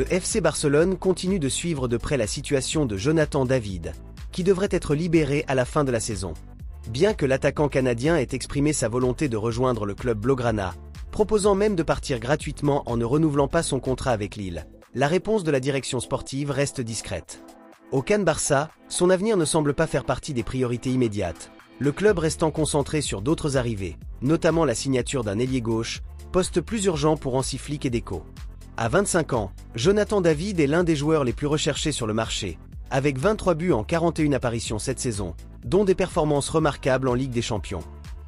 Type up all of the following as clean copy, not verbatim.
Le FC Barcelone continue de suivre de près la situation de Jonathan David, qui devrait être libéré à la fin de la saison. Bien que l'attaquant canadien ait exprimé sa volonté de rejoindre le club blaugrana, proposant même de partir gratuitement en ne renouvelant pas son contrat avec Lille, la réponse de la direction sportive reste discrète. Au CAN Barça, son avenir ne semble pas faire partie des priorités immédiates, le club restant concentré sur d'autres arrivées, notamment la signature d'un ailier gauche, poste plus urgent pour Hansi Flick et Deco. À 25 ans, Jonathan David est l'un des joueurs les plus recherchés sur le marché, avec 23 buts en 41 apparitions cette saison, dont des performances remarquables en Ligue des Champions.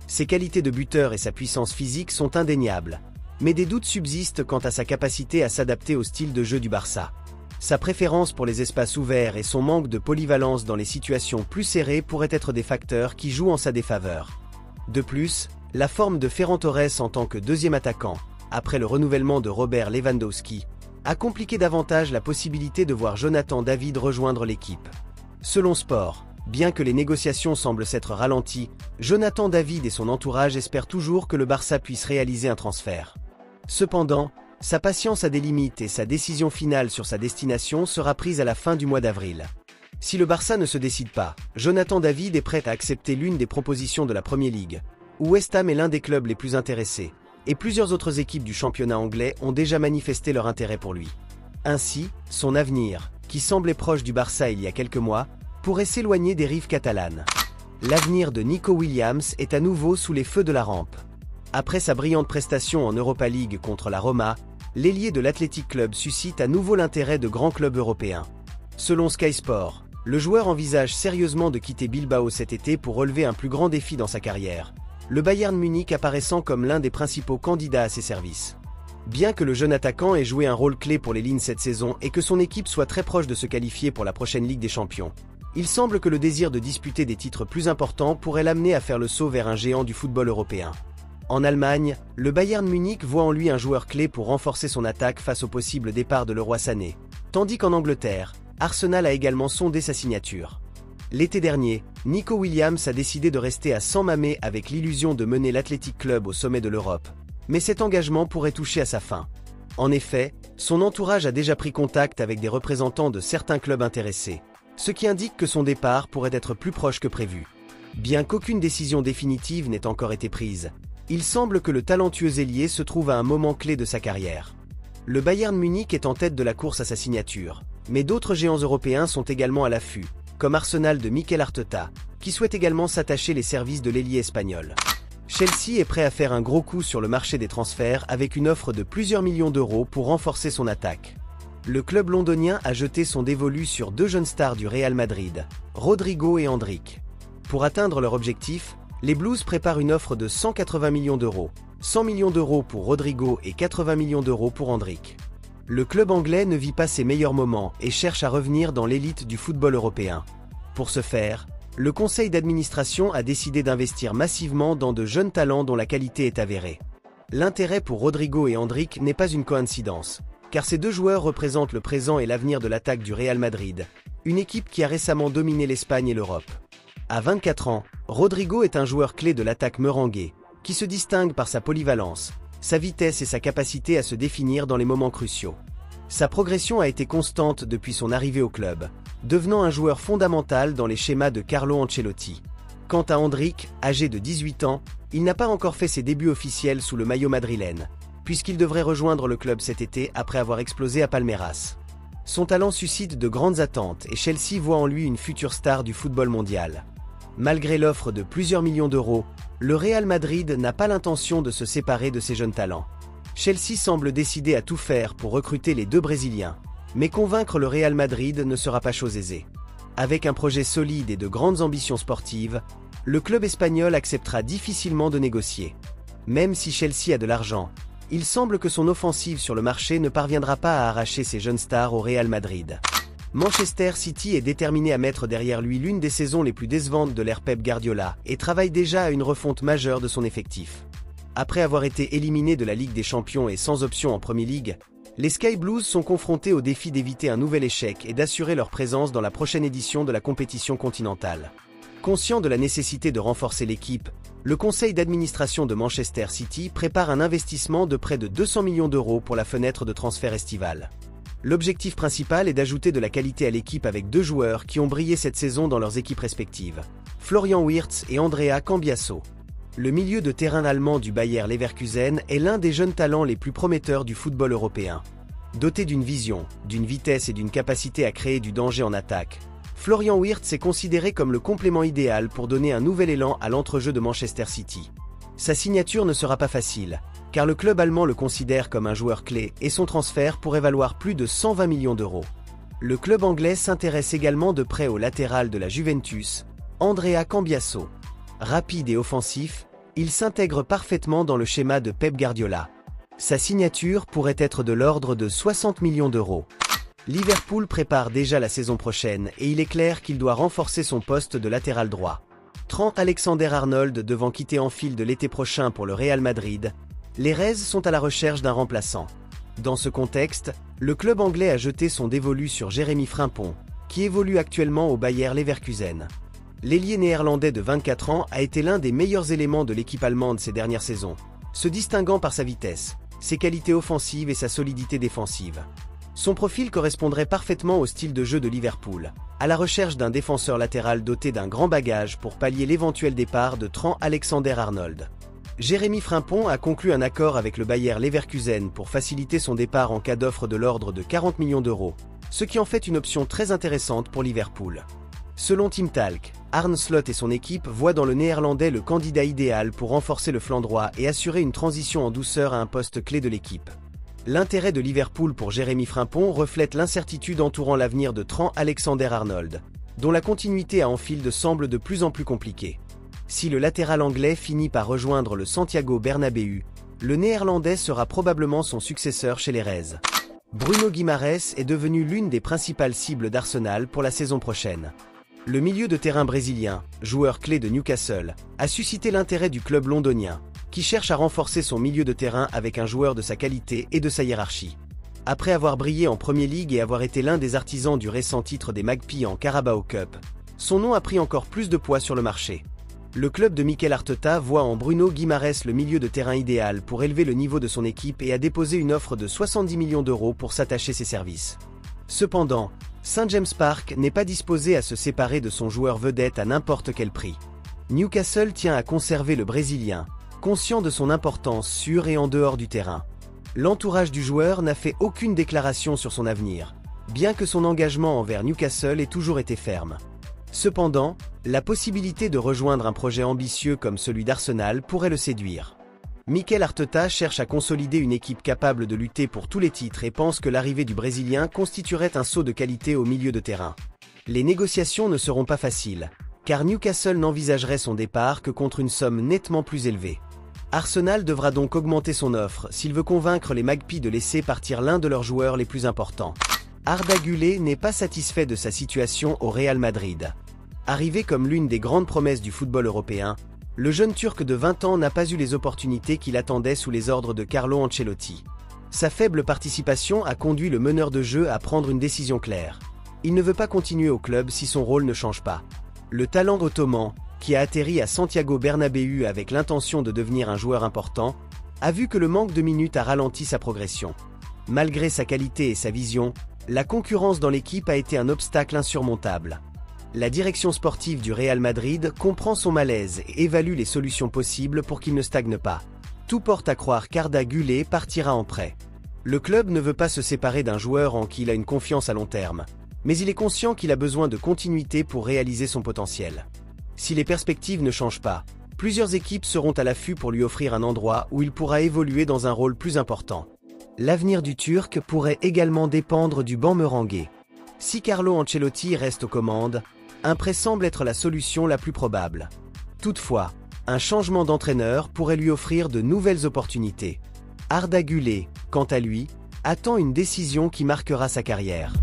Ses qualités de buteur et sa puissance physique sont indéniables, mais des doutes subsistent quant à sa capacité à s'adapter au style de jeu du Barça. Sa préférence pour les espaces ouverts et son manque de polyvalence dans les situations plus serrées pourraient être des facteurs qui jouent en sa défaveur. De plus, la forme de Ferran Torres en tant que deuxième attaquant, après le renouvellement de Robert Lewandowski, a compliqué davantage la possibilité de voir Jonathan David rejoindre l'équipe. Selon Sport, bien que les négociations semblent s'être ralenties, Jonathan David et son entourage espèrent toujours que le Barça puisse réaliser un transfert. Cependant, sa patience a des limites et sa décision finale sur sa destination sera prise à la fin du mois d'avril. Si le Barça ne se décide pas, Jonathan David est prêt à accepter l'une des propositions de la Premier League, où West Ham est l'un des clubs les plus intéressés, et plusieurs autres équipes du championnat anglais ont déjà manifesté leur intérêt pour lui. Ainsi, son avenir, qui semblait proche du Barça il y a quelques mois, pourrait s'éloigner des rives catalanes. L'avenir de Nico Williams est à nouveau sous les feux de la rampe. Après sa brillante prestation en Europa League contre la Roma, l'ailier de l'Athletic Club suscite à nouveau l'intérêt de grands clubs européens. Selon Sky Sport, le joueur envisage sérieusement de quitter Bilbao cet été pour relever un plus grand défi dans sa carrière, le Bayern Munich apparaissant comme l'un des principaux candidats à ses services. Bien que le jeune attaquant ait joué un rôle clé pour les Lignes cette saison et que son équipe soit très proche de se qualifier pour la prochaine Ligue des Champions, il semble que le désir de disputer des titres plus importants pourrait l'amener à faire le saut vers un géant du football européen. En Allemagne, le Bayern Munich voit en lui un joueur clé pour renforcer son attaque face au possible départ de Leroy Sané, tandis qu'en Angleterre, Arsenal a également sondé sa signature. L'été dernier, Nico Williams a décidé de rester à San Mamés avec l'illusion de mener l'Athletic Club au sommet de l'Europe, mais cet engagement pourrait toucher à sa fin. En effet, son entourage a déjà pris contact avec des représentants de certains clubs intéressés, ce qui indique que son départ pourrait être plus proche que prévu. Bien qu'aucune décision définitive n'ait encore été prise, il semble que le talentueux ailier se trouve à un moment clé de sa carrière. Le Bayern Munich est en tête de la course à sa signature, mais d'autres géants européens sont également à l'affût, comme Arsenal de Mikel Arteta, qui souhaite également s'attacher les services de l'ailier espagnol. Chelsea est prêt à faire un gros coup sur le marché des transferts avec une offre de plusieurs millions d'euros pour renforcer son attaque. Le club londonien a jeté son dévolu sur deux jeunes stars du Real Madrid, Rodrigo et Endrick. Pour atteindre leur objectif, les Blues préparent une offre de 180 millions d'euros, 100 millions d'euros pour Rodrigo et 80 millions d'euros pour Endrick. Le club anglais ne vit pas ses meilleurs moments et cherche à revenir dans l'élite du football européen. Pour ce faire, le conseil d'administration a décidé d'investir massivement dans de jeunes talents dont la qualité est avérée. L'intérêt pour Rodrigo et Endrick n'est pas une coïncidence, car ces deux joueurs représentent le présent et l'avenir de l'attaque du Real Madrid, une équipe qui a récemment dominé l'Espagne et l'Europe. À 24 ans, Rodrigo est un joueur clé de l'attaque merengue, qui se distingue par sa polyvalence, sa vitesse et sa capacité à se définir dans les moments cruciaux. Sa progression a été constante depuis son arrivée au club, devenant un joueur fondamental dans les schémas de Carlo Ancelotti. Quant à Endrick, âgé de 18 ans, il n'a pas encore fait ses débuts officiels sous le maillot madrilène, puisqu'il devrait rejoindre le club cet été après avoir explosé à Palmeiras. Son talent suscite de grandes attentes et Chelsea voit en lui une future star du football mondial. Malgré l'offre de plusieurs millions d'euros, le Real Madrid n'a pas l'intention de se séparer de ses jeunes talents. Chelsea semble décidé à tout faire pour recruter les deux Brésiliens, mais convaincre le Real Madrid ne sera pas chose aisée. Avec un projet solide et de grandes ambitions sportives, le club espagnol acceptera difficilement de négocier. Même si Chelsea a de l'argent, il semble que son offensive sur le marché ne parviendra pas à arracher ses jeunes stars au Real Madrid. Manchester City est déterminé à mettre derrière lui l'une des saisons les plus décevantes de l'ère Pep Guardiola et travaille déjà à une refonte majeure de son effectif. Après avoir été éliminé de la Ligue des Champions et sans option en Premier League, les Sky Blues sont confrontés au défi d'éviter un nouvel échec et d'assurer leur présence dans la prochaine édition de la compétition continentale. Conscient de la nécessité de renforcer l'équipe, le conseil d'administration de Manchester City prépare un investissement de près de 200 millions d'euros pour la fenêtre de transfert estivale. L'objectif principal est d'ajouter de la qualité à l'équipe avec 2 joueurs qui ont brillé cette saison dans leurs équipes respectives, Florian Wirtz et Andrea Cambiasso. Le milieu de terrain allemand du Bayer Leverkusen est l'un des jeunes talents les plus prometteurs du football européen. Doté d'une vision, d'une vitesse et d'une capacité à créer du danger en attaque, Florian Wirtz est considéré comme le complément idéal pour donner un nouvel élan à l'entrejeu de Manchester City. Sa signature ne sera pas facile, car le club allemand le considère comme un joueur clé et son transfert pourrait valoir plus de 120 millions d'euros. Le club anglais s'intéresse également de près au latéral de la Juventus, Andrea Cambiasso. Rapide et offensif, il s'intègre parfaitement dans le schéma de Pep Guardiola. Sa signature pourrait être de l'ordre de 60 millions d'euros. Liverpool prépare déjà la saison prochaine et il est clair qu'il doit renforcer son poste de latéral droit. Trent Alexander-Arnold devant quitter Anfield l'été prochain pour le Real Madrid, les Reds sont à la recherche d'un remplaçant. Dans ce contexte, le club anglais a jeté son dévolu sur Jérémy Frimpong, qui évolue actuellement au Bayer Leverkusen. L'ailier néerlandais de 24 ans a été l'un des meilleurs éléments de l'équipe allemande ces dernières saisons, se distinguant par sa vitesse, ses qualités offensives et sa solidité défensive. Son profil correspondrait parfaitement au style de jeu de Liverpool, à la recherche d'un défenseur latéral doté d'un grand bagage pour pallier l'éventuel départ de Trent Alexander-Arnold. Jérémy Frimpong a conclu un accord avec le Bayer Leverkusen pour faciliter son départ en cas d'offre de l'ordre de 40 millions d'euros, ce qui en fait une option très intéressante pour Liverpool. Selon Team Talk, Arne Slot et son équipe voient dans le néerlandais le candidat idéal pour renforcer le flanc droit et assurer une transition en douceur à un poste clé de l'équipe. L'intérêt de Liverpool pour Jérémy Frimpong reflète l'incertitude entourant l'avenir de Trent Alexander-Arnold, dont la continuité à Anfield semble de plus en plus compliquée. Si le latéral anglais finit par rejoindre le Santiago Bernabéu, le néerlandais sera probablement son successeur chez les Reds. Bruno Guimarães est devenu l'une des principales cibles d'Arsenal pour la saison prochaine. Le milieu de terrain brésilien, joueur clé de Newcastle, a suscité l'intérêt du club londonien, qui cherche à renforcer son milieu de terrain avec un joueur de sa qualité et de sa hiérarchie. Après avoir brillé en Premier League et avoir été l'un des artisans du récent titre des Magpies en Carabao Cup, son nom a pris encore plus de poids sur le marché. Le club de Mikel Arteta voit en Bruno Guimarães le milieu de terrain idéal pour élever le niveau de son équipe et a déposé une offre de 70 millions d'euros pour s'attacher ses services. Cependant, St James Park n'est pas disposé à se séparer de son joueur vedette à n'importe quel prix. Newcastle tient à conserver le Brésilien, conscient de son importance sur et en dehors du terrain. L'entourage du joueur n'a fait aucune déclaration sur son avenir, bien que son engagement envers Newcastle ait toujours été ferme. Cependant, la possibilité de rejoindre un projet ambitieux comme celui d'Arsenal pourrait le séduire. Mikel Arteta cherche à consolider une équipe capable de lutter pour tous les titres et pense que l'arrivée du Brésilien constituerait un saut de qualité au milieu de terrain. Les négociations ne seront pas faciles, car Newcastle n'envisagerait son départ que contre une somme nettement plus élevée. Arsenal devra donc augmenter son offre s'il veut convaincre les Magpies de laisser partir l'un de leurs joueurs les plus importants. Arda Güler n'est pas satisfait de sa situation au Real Madrid. Arrivé comme l'une des grandes promesses du football européen, le jeune Turc de 20 ans n'a pas eu les opportunités qu'il attendait sous les ordres de Carlo Ancelotti. Sa faible participation a conduit le meneur de jeu à prendre une décision claire. Il ne veut pas continuer au club si son rôle ne change pas. Le talent ottoman, qui a atterri à Santiago Bernabéu avec l'intention de devenir un joueur important, a vu que le manque de minutes a ralenti sa progression. Malgré sa qualité et sa vision, la concurrence dans l'équipe a été un obstacle insurmontable. La direction sportive du Real Madrid comprend son malaise et évalue les solutions possibles pour qu'il ne stagne pas. Tout porte à croire qu'Arda Güler partira en prêt. Le club ne veut pas se séparer d'un joueur en qui il a une confiance à long terme, mais il est conscient qu'il a besoin de continuité pour réaliser son potentiel. Si les perspectives ne changent pas, plusieurs équipes seront à l'affût pour lui offrir un endroit où il pourra évoluer dans un rôle plus important. L'avenir du Turc pourrait également dépendre du banc merengue. Si Carlo Ancelotti reste aux commandes, un prêt semble être la solution la plus probable. Toutefois, un changement d'entraîneur pourrait lui offrir de nouvelles opportunités. Arda Güler, quant à lui, attend une décision qui marquera sa carrière.